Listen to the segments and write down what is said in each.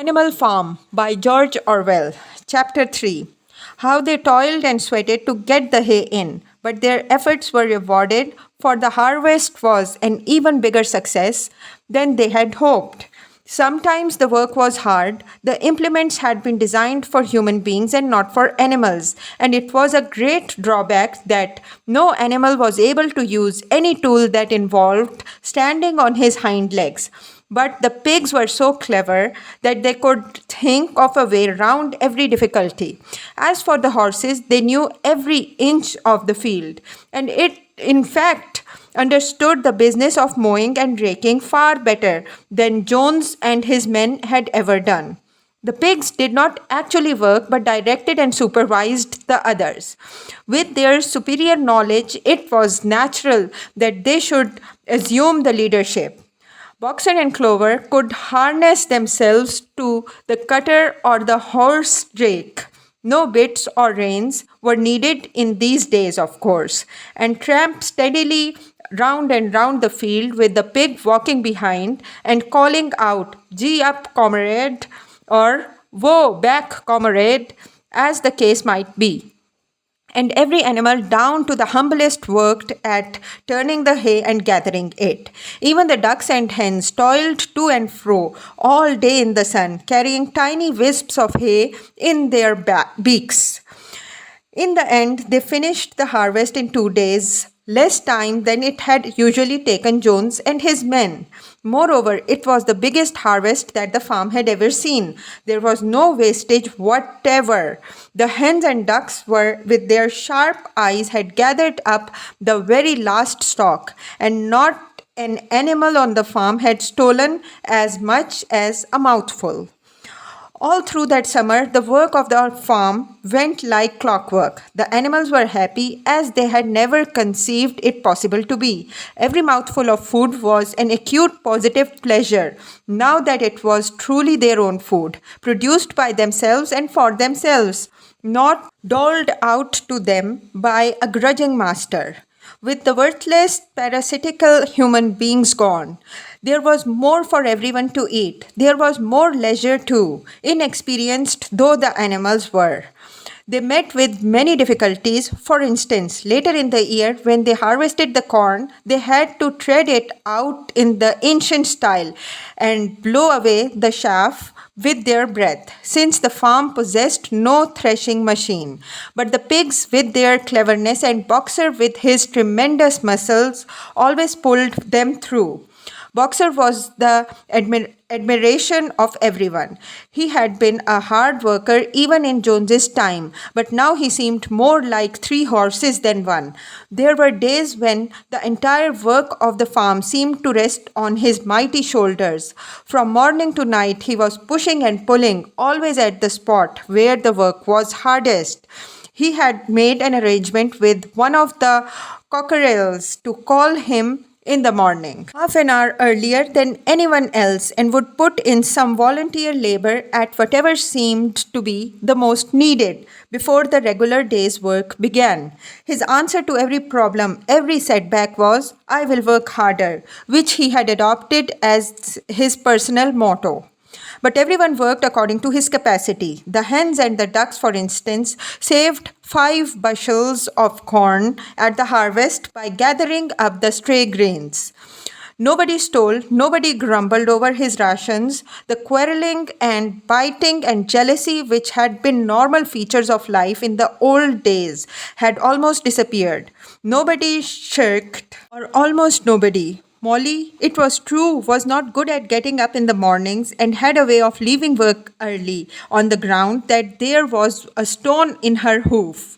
Animal Farm by George Orwell, Chapter 3. How they toiled and sweated to get the hay in, but their efforts were rewarded, for the harvest was an even bigger success than they had hoped. Sometimes the work was hard, the implements had been designed for human beings and not for animals, and it was a great drawback that no animal was able to use any tool that involved standing on his hind legs. But the pigs were so clever that they could think of a way round every difficulty. As for the horses, they knew every inch of the field, and it, in fact, understood the business of mowing and raking far better than Jones and his men had ever done. The pigs did not actually work but directed and supervised the others. With their superior knowledge, it was natural that they should assume the leadership. Boxer and Clover could harness themselves to the cutter or the horse rake. No bits or reins were needed in these days, of course, and tramp steadily round and round the field with the pig walking behind and calling out, "Gee up, comrade," or "Whoa, back, comrade," as the case might be. And every animal down to the humblest worked at turning the hay and gathering it. Even the ducks and hens toiled to and fro all day in the sun, carrying tiny wisps of hay in their beaks. In the end, they finished the harvest in 2 days, less time than it had usually taken Jones and his men. Moreover, it was the biggest harvest that the farm had ever seen. There was no wastage whatever. The hens and ducks were, with their sharp eyes, had gathered up the very last stock, and not an animal on the farm had stolen as much as a mouthful. All through that summer, the work of the farm went like clockwork. The animals were happy as they had never conceived it possible to be. Every mouthful of food was an acute positive pleasure, now that it was truly their own food, produced by themselves and for themselves, not doled out to them by a grudging master. With the worthless, parasitical human beings gone, there was more for everyone to eat. There was more leisure too, inexperienced though the animals were. They met with many difficulties. For instance, later in the year, when they harvested the corn, they had to tread it out in the ancient style and blow away the chaff with their breath, since the farm possessed no threshing machine. But the pigs, with their cleverness, and Boxer, with his tremendous muscles, always pulled them through. Boxer was the admiration of everyone. He had been a hard worker even in Jones's time, but now he seemed more like 3 horses than one. There were days when the entire work of the farm seemed to rest on his mighty shoulders. From morning to night he was pushing and pulling, always at the spot where the work was hardest. He had made an arrangement with one of the cockerels to call him in the morning, half an hour earlier than anyone else, and would put in some volunteer labor at whatever seemed to be the most needed before the regular day's work began. His answer to every problem, every setback was, "I will work harder," which he had adopted as his personal motto. But everyone worked according to his capacity. The hens and the ducks, for instance, saved 5 bushels of corn at the harvest by gathering up the stray grains. Nobody stole, nobody grumbled over his rations. The quarreling and biting and jealousy, which had been normal features of life in the old days, had almost disappeared. Nobody shirked, or almost nobody. Molly, it was true, was not good at getting up in the mornings and had a way of leaving work early on the ground that there was a stone in her hoof.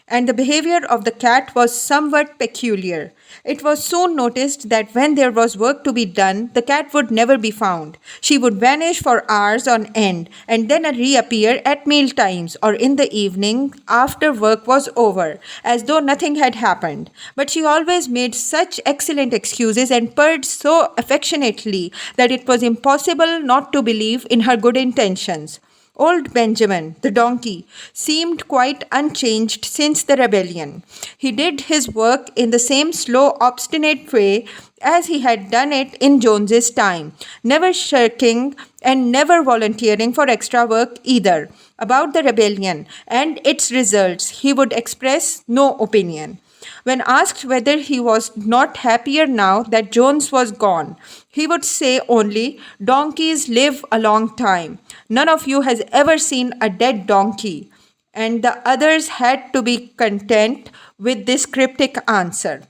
And the behavior of the cat was somewhat peculiar. It was soon noticed that when there was work to be done, the cat would never be found. She would vanish for hours on end and then reappear at meal times or in the evening after work was over, as though nothing had happened. But she always made such excellent excuses and purred so affectionately that it was impossible not to believe in her good intentions. Old Benjamin, the donkey, seemed quite unchanged since the rebellion. He did his work in the same slow, obstinate way as he had done it in Jones's time, never shirking and never volunteering for extra work either. About the rebellion and its results, he would express no opinion. When asked whether he was not happier now that Jones was gone, he would say only, "Donkeys live a long time. None of you has ever seen a dead donkey." And the others had to be content with this cryptic answer.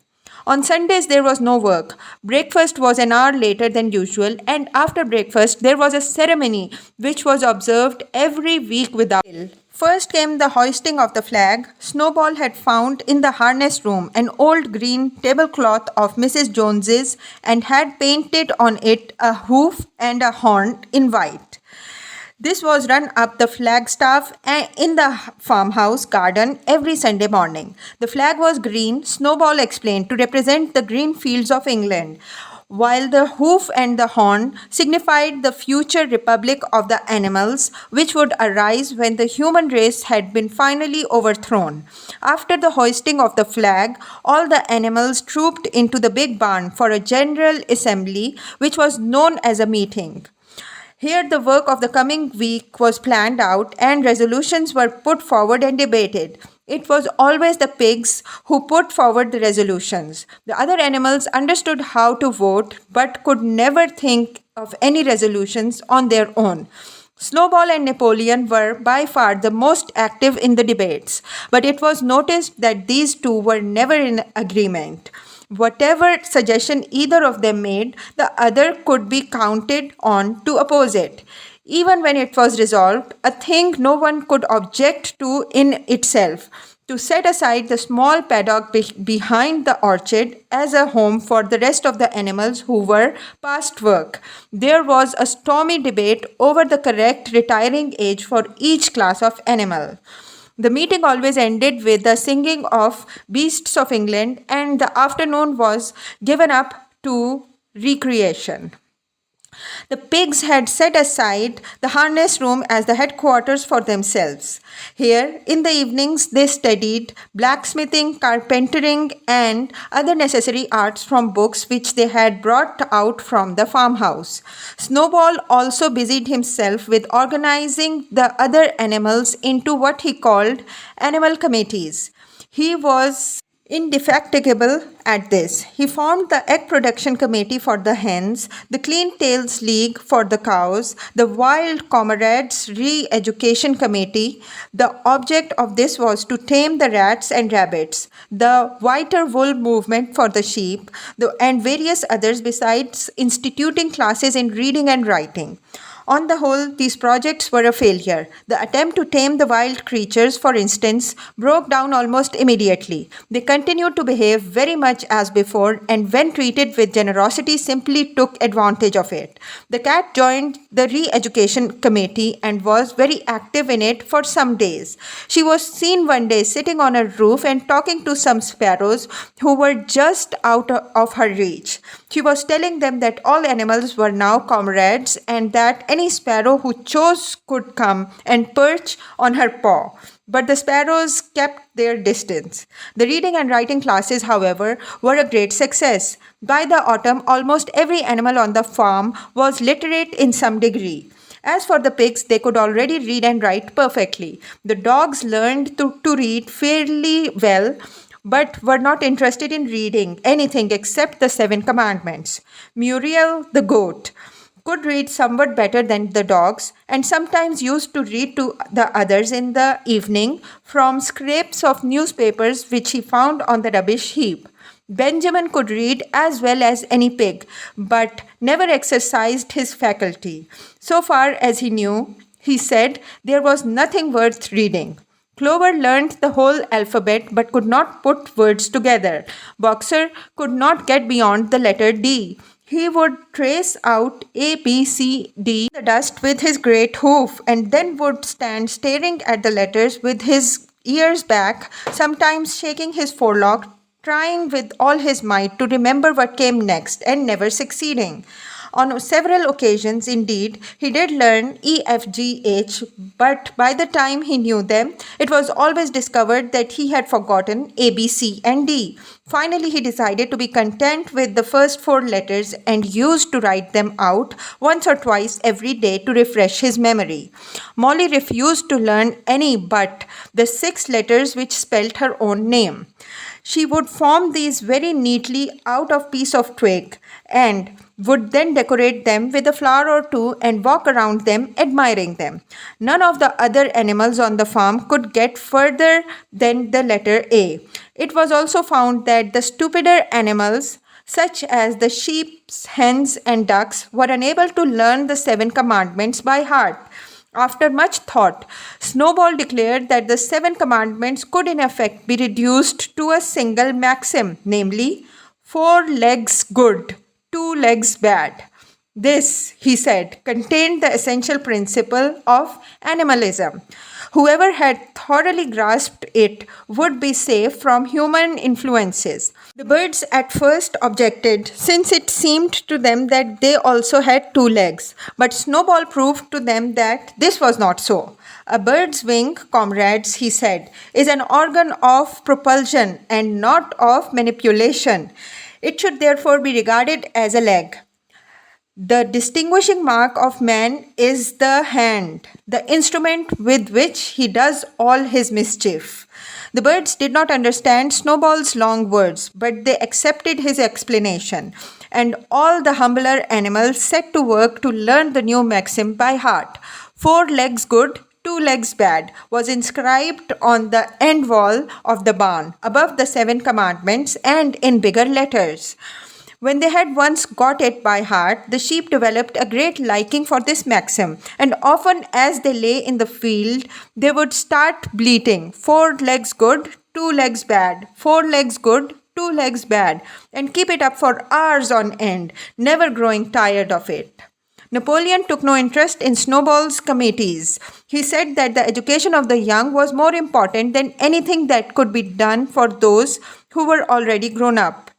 On Sundays, there was no work. Breakfast was an hour later than usual, and after breakfast, there was a ceremony which was observed every week without fail. First came the hoisting of the flag. Snowball had found in the harness room an old green tablecloth of Mrs. Jones's and had painted on it a hoof and a horn in white. This was run up the flagstaff in the farmhouse garden every Sunday morning. The flag was green, Snowball explained, to represent the green fields of England, while the hoof and the horn signified the future republic of the animals, which would arise when the human race had been finally overthrown. After the hoisting of the flag, all the animals trooped into the big barn for a general assembly, which was known as a meeting. Here, the work of the coming week was planned out and resolutions were put forward and debated. It was always the pigs who put forward the resolutions. The other animals understood how to vote but could never think of any resolutions on their own. Snowball and Napoleon were by far the most active in the debates, but it was noticed that these two were never in agreement. Whatever suggestion either of them made, the other could be counted on to oppose it. Even when it was resolved, a thing no one could object to in itself, to set aside the small paddock behind the orchard as a home for the rest of the animals who were past work. There was a stormy debate over the correct retiring age for each class of animal. The meeting always ended with the singing of Beasts of England, and the afternoon was given up to recreation. The pigs had set aside the harness room as the headquarters for themselves. Here, in the evenings, they studied blacksmithing, carpentering, and other necessary arts from books which they had brought out from the farmhouse. Snowball also busied himself with organizing the other animals into what he called animal committees. He was indefatigable at this. He formed the Egg Production Committee for the hens, the Clean Tails League for the cows, the Wild Comrades Re-Education Committee. The object of this was to tame the rats and rabbits, the Whiter Wool Movement for the sheep, and various others besides instituting classes in reading and writing. On the whole, these projects were a failure. The attempt to tame the wild creatures, for instance, broke down almost immediately. They continued to behave very much as before, and when treated with generosity, simply took advantage of it. The cat joined the Re-Education Committee and was very active in it for some days. She was seen one day sitting on a roof and talking to some sparrows who were just out of her reach. She was telling them that all animals were now comrades and that any sparrow who chose could come and perch on her paw. But the sparrows kept their distance. The reading and writing classes, however, were a great success. By the autumn, almost every animal on the farm was literate in some degree. As for the pigs, they could already read and write perfectly. The dogs learned to read fairly well, but were not interested in reading anything except the 7 commandments. Muriel, the goat, could read somewhat better than the dogs and sometimes used to read to the others in the evening from scraps of newspapers which he found on the rubbish heap. Benjamin could read as well as any pig, but never exercised his faculty. So far as he knew, he said, there was nothing worth reading. Clover learned the whole alphabet but could not put words together. Boxer could not get beyond the letter D. He would trace out A, B, C, D in the dust with his great hoof and then would stand staring at the letters with his ears back, sometimes shaking his forelock, trying with all his might to remember what came next and never succeeding. On several occasions, indeed, he did learn E, F, G, H, but by the time he knew them, it was always discovered that he had forgotten A, B, C, and D. Finally, he decided to be content with the first four letters and used to write them out once or twice every day to refresh his memory. Molly refused to learn any but the six letters which spelled her own name. She would form these very neatly out of piece of twig and would then decorate them with a flower or two and walk around them admiring them. None of the other animals on the farm could get further than the letter A. It was also found that the stupider animals, such as the sheep, hens, and ducks, were unable to learn the 7 commandments by heart. After much thought, Snowball declared that the 7 commandments could in effect be reduced to a single maxim, namely, 4 legs good, 2 legs bad. This, he said, contained the essential principle of animalism. Whoever had thoroughly grasped it would be safe from human influences. The birds at first objected, since it seemed to them that they also had 2 legs, but Snowball proved to them that this was not so. A bird's wing, comrades, he said, is an organ of propulsion and not of manipulation. It should therefore be regarded as a leg. The distinguishing mark of man is the hand, the instrument with which he does all his mischief. The birds did not understand Snowball's long words, but they accepted his explanation, and all the humbler animals set to work to learn the new maxim by heart. 4 legs good, 2 legs bad was inscribed on the end wall of the barn, above the 7 commandments and in bigger letters. When they had once got it by heart, the sheep developed a great liking for this maxim, and often as they lay in the field, they would start bleating, 4 legs good, 2 legs bad, 4 legs good, 2 legs bad, and keep it up for hours on end, never growing tired of it. Napoleon took no interest in Snowball's committees. He said that the education of the young was more important than anything that could be done for those who were already grown up.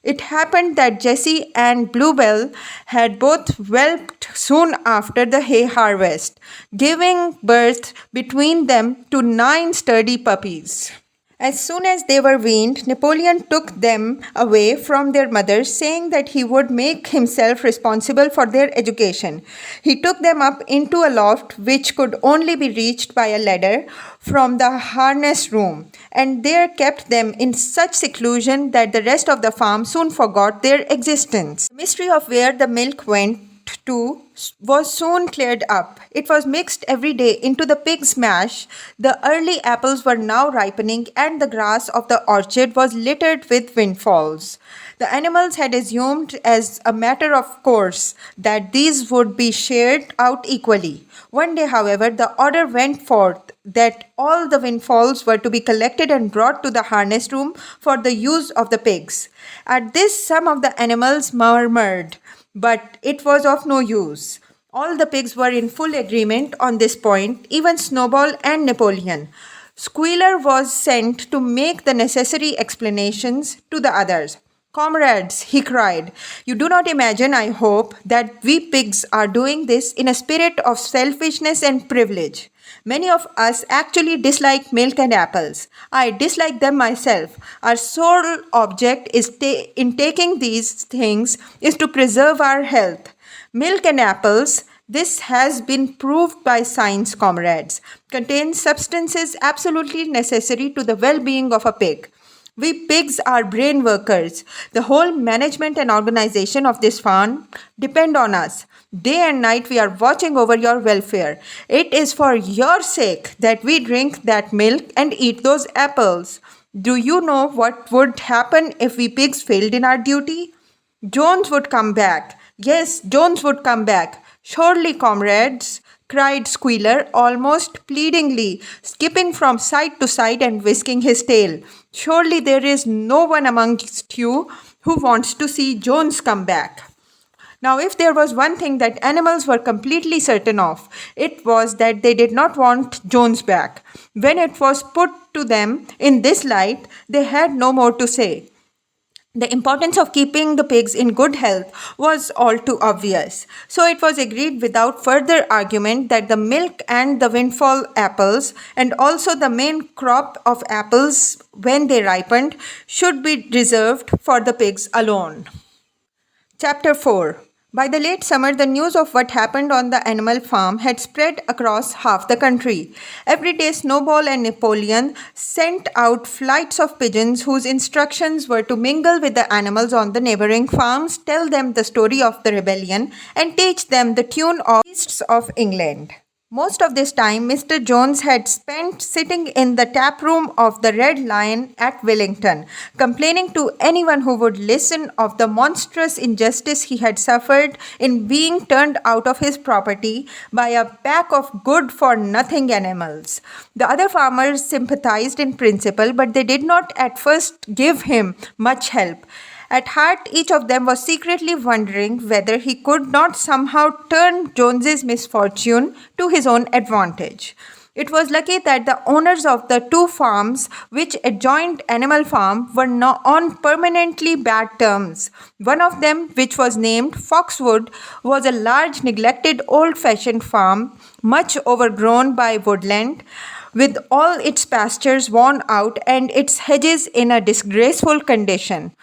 It happened that Jessie and Bluebell had both whelped soon after the hay harvest, giving birth between them to 9 sturdy puppies. As soon as they were weaned, Napoleon took them away from their mothers, saying that he would make himself responsible for their education. He took them up into a loft which could only be reached by a ladder from the harness room, and there kept them in such seclusion that the rest of the farm soon forgot their existence. The mystery of where the milk went to was soon cleared up. It was mixed every day into the pig's mash. The early apples were now ripening, and the grass of the orchard was littered with windfalls. The animals had assumed as a matter of course that these would be shared out equally. One day, however, the order went forth that all the windfalls were to be collected and brought to the harness room for the use of the pigs. At this, some of the animals murmured, but it was of no use. All the pigs were in full agreement on this point, even Snowball and Napoleon. Squealer was sent to make the necessary explanations to the others. "Comrades," he cried, "you do not imagine, I hope, that we pigs are doing this in a spirit of selfishness and privilege. Many of us actually dislike milk and apples. I dislike them myself. Our sole object in taking these things is to preserve our health. Milk and apples, this has been proved by science, comrades, contain substances absolutely necessary to the well-being of a pig. We pigs are brain workers. The whole management and organization of this farm depend on us. Day and night we are watching over your welfare. It is for your sake that we drink that milk and eat those apples. Do you know what would happen if we pigs failed in our duty? Jones would come back. Yes, Jones would come back. Surely, comrades," cried Squealer almost pleadingly, skipping from side to side and whisking his tail. "Surely there is no one amongst you who wants to see Jones come back." Now, if there was one thing that animals were completely certain of, it was that they did not want Jones back. When it was put to them in this light, they had no more to say. The importance of keeping the pigs in good health was all too obvious. So it was agreed without further argument that the milk and the windfall apples, and also the main crop of apples when they ripened, should be reserved for the pigs alone. Chapter 4. By the late summer, the news of what happened on the animal farm had spread across half the country. Every day, Snowball and Napoleon sent out flights of pigeons whose instructions were to mingle with the animals on the neighboring farms, tell them the story of the rebellion, and teach them the tune of Beasts of England. Most of this time, Mr. Jones had spent sitting in the tap room of the Red Lion at Wellington, complaining to anyone who would listen of the monstrous injustice he had suffered in being turned out of his property by a pack of good-for-nothing animals. The other farmers sympathized in principle, but they did not at first give him much help. At heart, each of them was secretly wondering whether he could not somehow turn Jones's misfortune to his own advantage. It was lucky that the owners of the two farms which adjoined Animal Farm were not on permanently bad terms. One of them, which was named Foxwood, was a large, neglected, old-fashioned farm, much overgrown by woodland, with all its pastures worn out and its hedges in a disgraceful condition.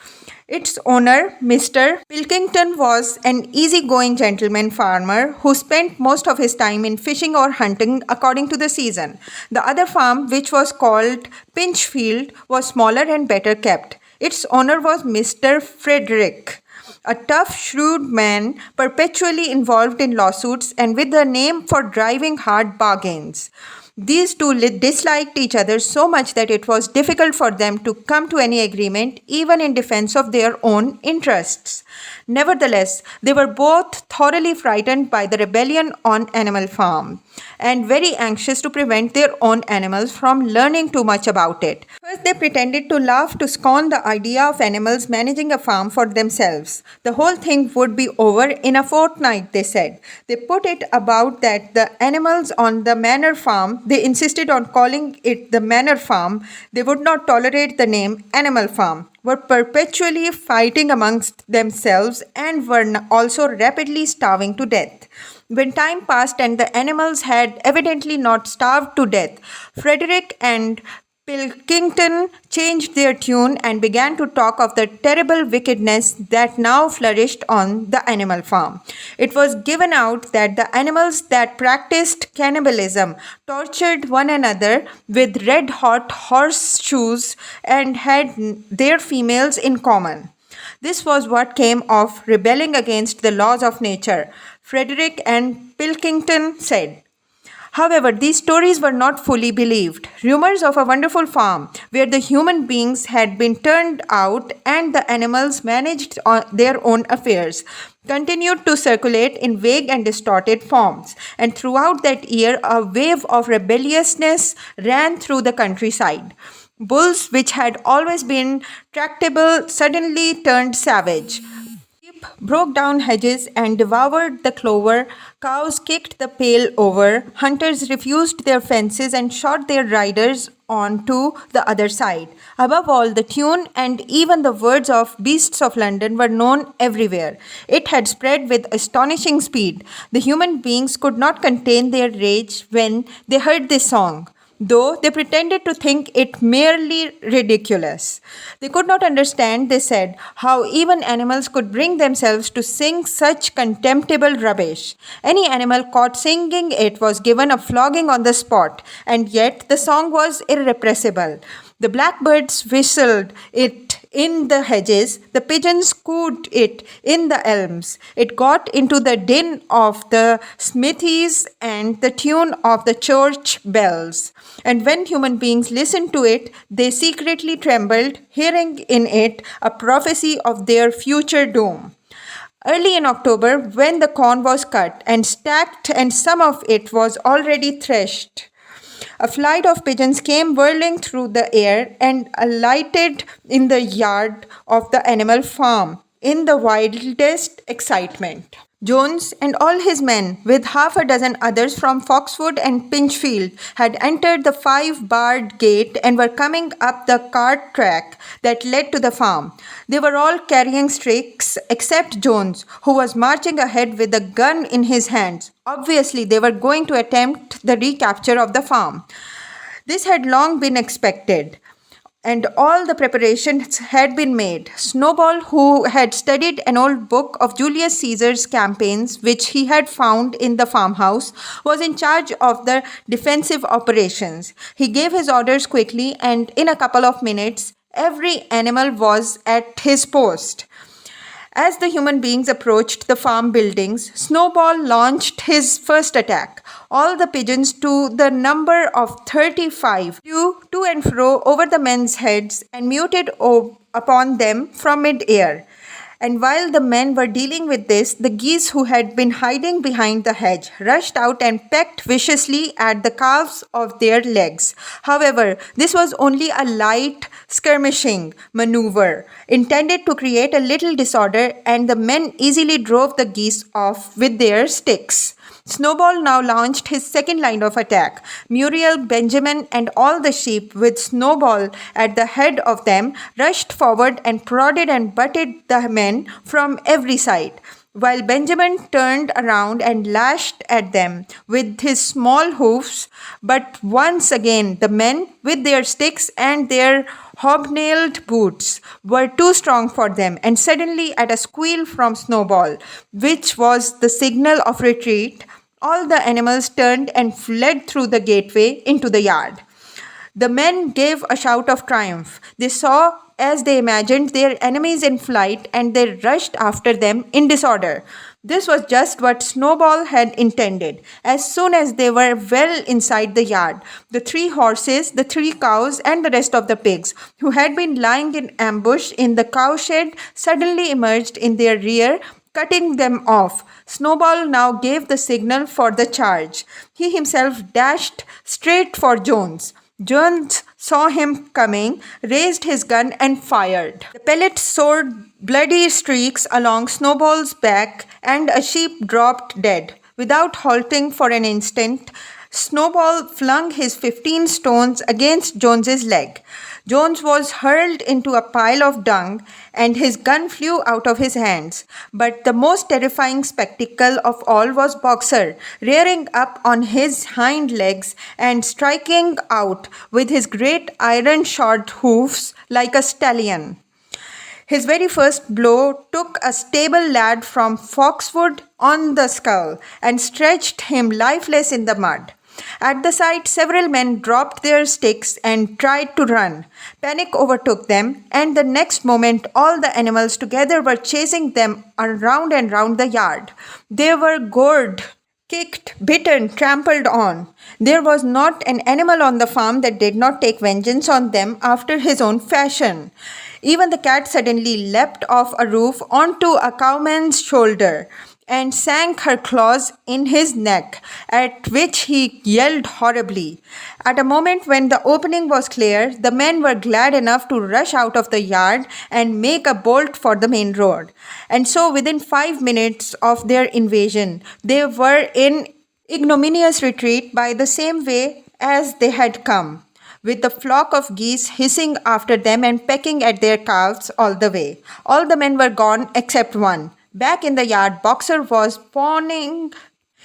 Its owner, Mr. Pilkington, was an easy-going gentleman farmer who spent most of his time in fishing or hunting according to the season. The other farm, which was called Pinchfield, was smaller and better kept. Its owner was Mr. Frederick, a tough, shrewd man perpetually involved in lawsuits and with a name for driving hard bargains. These two disliked each other so much that it was difficult for them to come to any agreement, even in defense of their own interests. Nevertheless, they were both thoroughly frightened by the rebellion on Animal Farm and very anxious to prevent their own animals from learning too much about it. First, they pretended to laugh to scorn the idea of animals managing a farm for themselves. The whole thing would be over in a fortnight, they said. They put it about that the animals on the manor farm, they insisted on calling it the manor farm, they would not tolerate the name Animal Farm, were perpetually fighting amongst themselves and were also rapidly starving to death. When time passed and the animals had evidently not starved to death, Frederick and Pilkington changed their tune and began to talk of the terrible wickedness that now flourished on the Animal Farm. It was given out that the animals that practiced cannibalism tortured one another with red-hot horseshoes and had their females in common. This was what came of rebelling against the laws of nature, Frederick and Pilkington said. However, these stories were not fully believed. Rumors of a wonderful farm where the human beings had been turned out and the animals managed their own affairs continued to circulate in vague and distorted forms. And throughout that year, a wave of rebelliousness ran through the countryside. Bulls, which had always been tractable, suddenly turned savage. Sheep broke down hedges and devoured the clover. Cows kicked the pail over. Hunters refused their fences and shot their riders on to the other side. Above all, the tune and even the words of Beasts of London were known everywhere. It had spread with astonishing speed. The human beings could not contain their rage when they heard this song, though they pretended to think it merely ridiculous. They could not understand, they said, how even animals could bring themselves to sing such contemptible rubbish. Any animal caught singing it was given a flogging on the spot, and yet the song was irrepressible. The blackbirds whistled it in the hedges, the pigeons cooed it in the elms. It got into the din of the smithies and the tune of the church bells. And when human beings listened to it, they secretly trembled, hearing in it a prophecy of their future doom. Early in October, when the corn was cut and stacked and some of it was already threshed, a flight of pigeons came whirling through the air and alighted in the yard of the Animal Farm. in the wildest excitement. Jones and all his men, with half a dozen others from Foxwood and Pinchfield, had entered the 5-barred gate and were coming up the cart track that led to the farm. They were all carrying sticks except Jones, who was marching ahead with a gun in his hands. Obviously, they were going to attempt the recapture of the farm. This had long been expected, and all the preparations had been made. Snowball, who had studied an old book of Julius Caesar's campaigns, which he had found in the farmhouse, was in charge of the defensive operations. He gave his orders quickly, and in a couple of minutes, every animal was at his post. As the human beings approached the farm buildings, Snowball launched his first attack. All the pigeons, to the number of 35, flew to and fro over the men's heads and muted upon them from mid-air. And while the men were dealing with this, the geese who had been hiding behind the hedge rushed out and pecked viciously at the calves of their legs. However, this was only a light skirmishing maneuver intended to create a little disorder, and the men easily drove the geese off with their sticks. Snowball now launched his second line of attack. Muriel, Benjamin, and all the sheep, with Snowball at the head of them, rushed forward and prodded and butted the men from every side, while Benjamin turned around and lashed at them with his small hoofs. But once again, the men, with their sticks and their hobnailed boots, were too strong for them, and suddenly, at a squeal from Snowball, which was the signal of retreat, all the animals turned and fled through the gateway into the yard. The men gave a shout of triumph. They saw, as they imagined, their enemies in flight, and they rushed after them in disorder. This was just what Snowball had intended. As soon as they were well inside the yard, the 3 horses, the 3 cows, and the rest of the pigs, who had been lying in ambush in the cowshed, suddenly emerged in their rear, cutting them off. Snowball now gave the signal for the charge. He himself dashed straight for Jones. Jones saw him coming, raised his gun, and fired. The pellets soared bloody streaks along Snowball's back, and a sheep dropped dead. Without halting for an instant, Snowball flung his 15 stones against Jones's leg. Jones was hurled into a pile of dung, and his gun flew out of his hands. But the most terrifying spectacle of all was Boxer, rearing up on his hind legs and striking out with his great iron-shod hoofs like a stallion. His very first blow took a stable lad from Foxwood on the skull and stretched him lifeless in the mud. At the sight, several men dropped their sticks and tried to run. Panic overtook them, and the next moment all the animals together were chasing them around and round the yard. They were gored, kicked, bitten, trampled on. There was not an animal on the farm that did not take vengeance on them after his own fashion. Even the cat suddenly leapt off a roof onto a cowman's shoulder and sank her claws in his neck, at which he yelled horribly. At a moment when the opening was clear, the men were glad enough to rush out of the yard and make a bolt for the main road. And so within 5 minutes of their invasion, they were in ignominious retreat by the same way as they had come, with the flock of geese hissing after them and pecking at their calves all the way. All the men were gone except one. Back in the yard, Boxer was pawing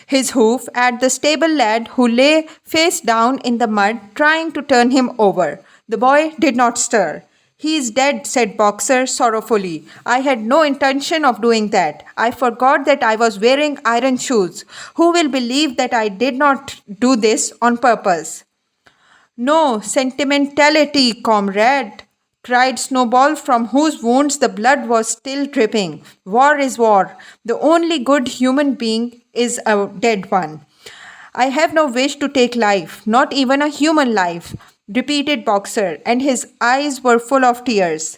his hoof at the stable lad who lay face down in the mud, trying to turn him over. The boy did not stir. "He is dead," said Boxer sorrowfully. "I had no intention of doing that. I forgot that I was wearing iron shoes. Who will believe that I did not do this on purpose?" "No sentimentality, comrade," cried Snowball, from whose wounds the blood was still dripping. "War is war. The only good human being is a dead one." "I have no wish to take life, not even a human life," repeated Boxer, and his eyes were full of tears.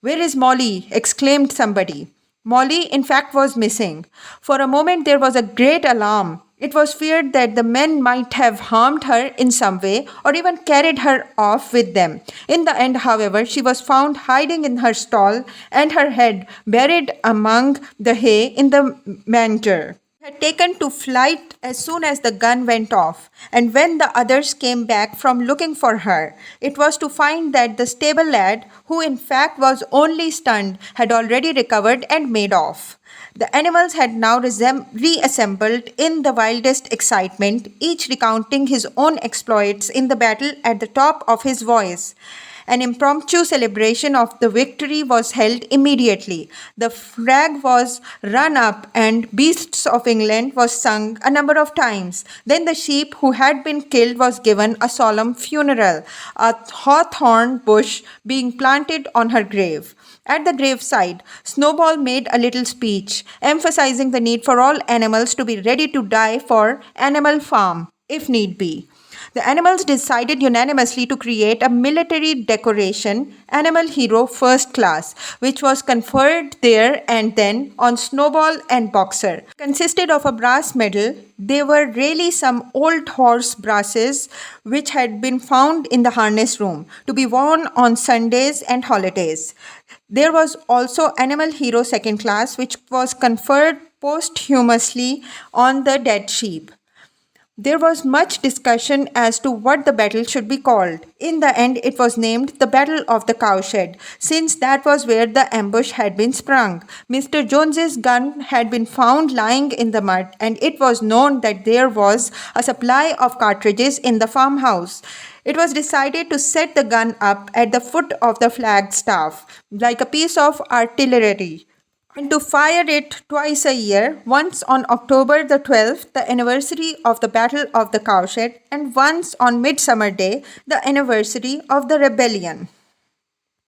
"Where is Molly?" exclaimed somebody. Molly, in fact, was missing. For a moment there was a great alarm It was feared that the men might have harmed her in some way or even carried her off with them. In the end, however, she was found hiding in her stall and her head buried among the hay in the manger. Had taken to flight as soon as the gun went off, and when the others came back from looking for her, it was to find that the stable lad, who in fact was only stunned, had already recovered and made off. The animals had now reassembled in the wildest excitement, each recounting his own exploits in the battle at the top of his voice. An impromptu celebration of the victory was held immediately. The flag was run up and Beasts of England was sung a number of times. Then the sheep who had been killed was given a solemn funeral, a hawthorn bush being planted on her grave. At the graveside, Snowball made a little speech, emphasizing the need for all animals to be ready to die for Animal Farm, if need be. The animals decided unanimously to create a military decoration, Animal Hero First Class, which was conferred there and then on Snowball and Boxer. Consisted of a brass medal. They were really some old horse brasses which had been found in the harness room to be worn on Sundays and holidays. There was also Animal Hero Second Class, which was conferred posthumously on the dead sheep. There was much discussion as to what the battle should be called. In the end, it was named the Battle of the Cowshed, since that was where the ambush had been sprung. Mr. Jones's gun had been found lying in the mud, and it was known that there was a supply of cartridges in the farmhouse. It was decided to set the gun up at the foot of the flagstaff, like a piece of artillery, and to fire it twice a year, once on October the 12th, the anniversary of the Battle of the Cowshed, and once on Midsummer Day, the anniversary of the rebellion.